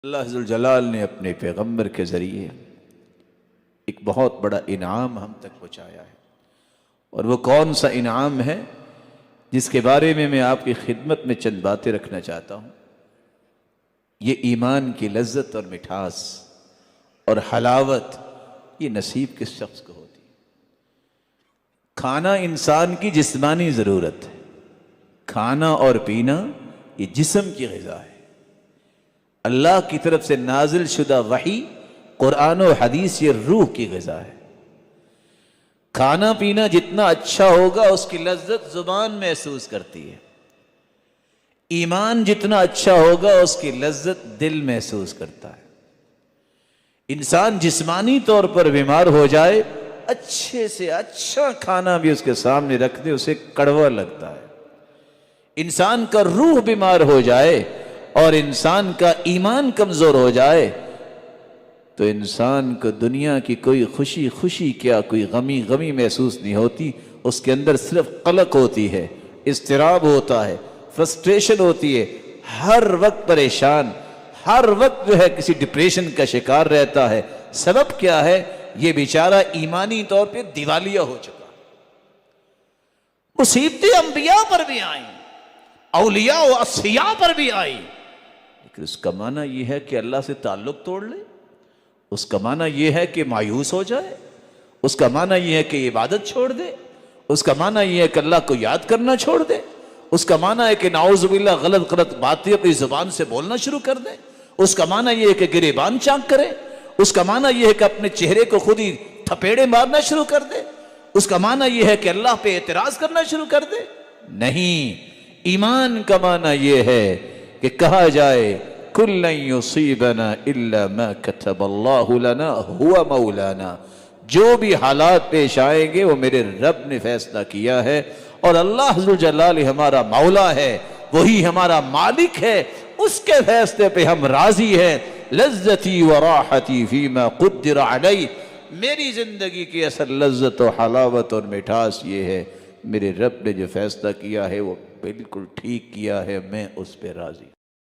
اللہ ذوالجلال نے اپنے پیغمبر کے ذریعے ایک بہت بڑا انعام ہم تک پہنچایا ہے، اور وہ کون سا انعام ہے جس کے بارے میں آپ کی خدمت میں چند باتیں رکھنا چاہتا ہوں۔ یہ ایمان کی لذت اور مٹھاس اور حلاوت یہ نصیب کس شخص کو ہوتی ہے۔ کھانا انسان کی جسمانی ضرورت ہے، کھانا اور پینا یہ جسم کی غذا ہے۔ اللہ کی طرف سے نازل شدہ وحی قرآن و حدیث یہ روح کی غذا ہے۔ کھانا پینا جتنا اچھا ہوگا اس کی لذت زبان محسوس کرتی ہے، ایمان جتنا اچھا ہوگا اس کی لذت دل محسوس کرتا ہے۔ انسان جسمانی طور پر بیمار ہو جائے، اچھے سے اچھا کھانا بھی اس کے سامنے رکھ دے اسے کڑوا لگتا ہے۔ انسان کا روح بیمار ہو جائے اور انسان کا ایمان کمزور ہو جائے تو انسان کو دنیا کی کوئی خوشی کیا کوئی غمی محسوس نہیں ہوتی، اس کے اندر صرف قلق ہوتی ہے، اضطراب ہوتا ہے، فرسٹریشن ہوتی ہے، ہر وقت پریشان، ہر وقت جو ہے کسی ڈپریشن کا شکار رہتا ہے۔ سبب کیا ہے؟ یہ بیچارہ ایمانی طور پہ دیوالیہ ہو چکا۔ مصیبتیں انبیاء پر بھی آئیں، اولیاء و اصفیاء پر بھی آئیں، لیکن اس کا معنی یہ ہے کہ اللہ سے تعلق توڑ لے، اس کا معنی یہ ہے کہ مایوس ہو جائے، اس کا معنی یہ ہے کہ عبادت چھوڑ دے، اس کا معنی یہ ہے کہ اللہ کو یاد کرنا چھوڑ دے، اس کا معنی ہے کہ نعوذ باللہ غلط باتیں اپنی زبان سے بولنا شروع کر دے، اس کا معنی یہ ہے کہ گریبان چاک کرے، اس کا معنی یہ ہے کہ اپنے چہرے کو خود ہی تھپیڑے مارنا شروع کر دے، اس کا معنی یہ ہے کہ اللہ پہ اعتراض کرنا شروع کر دے۔ نہیں، ایمان کا معنی یہ ہے کہ کہا جائے کُلٌّ یصیبنا الا ما کتب اللہ لنا هو مولانا، جو بھی حالات پیش آئیں گے وہ میرے رب نے فیصلہ کیا ہے، اور اللہ ذوالجلال ہمارا مولا ہے، وہی ہمارا مالک ہے، اس کے فیصلے پہ ہم راضی ہیں۔ لذتی و راحتی فیما قدر علی، میری زندگی کی اصل لذت و حلاوت اور مٹھاس یہ ہے میرے رب نے جو فیصلہ کیا ہے وہ بالکل ٹھیک کیا ہے، میں اس پہ راضی۔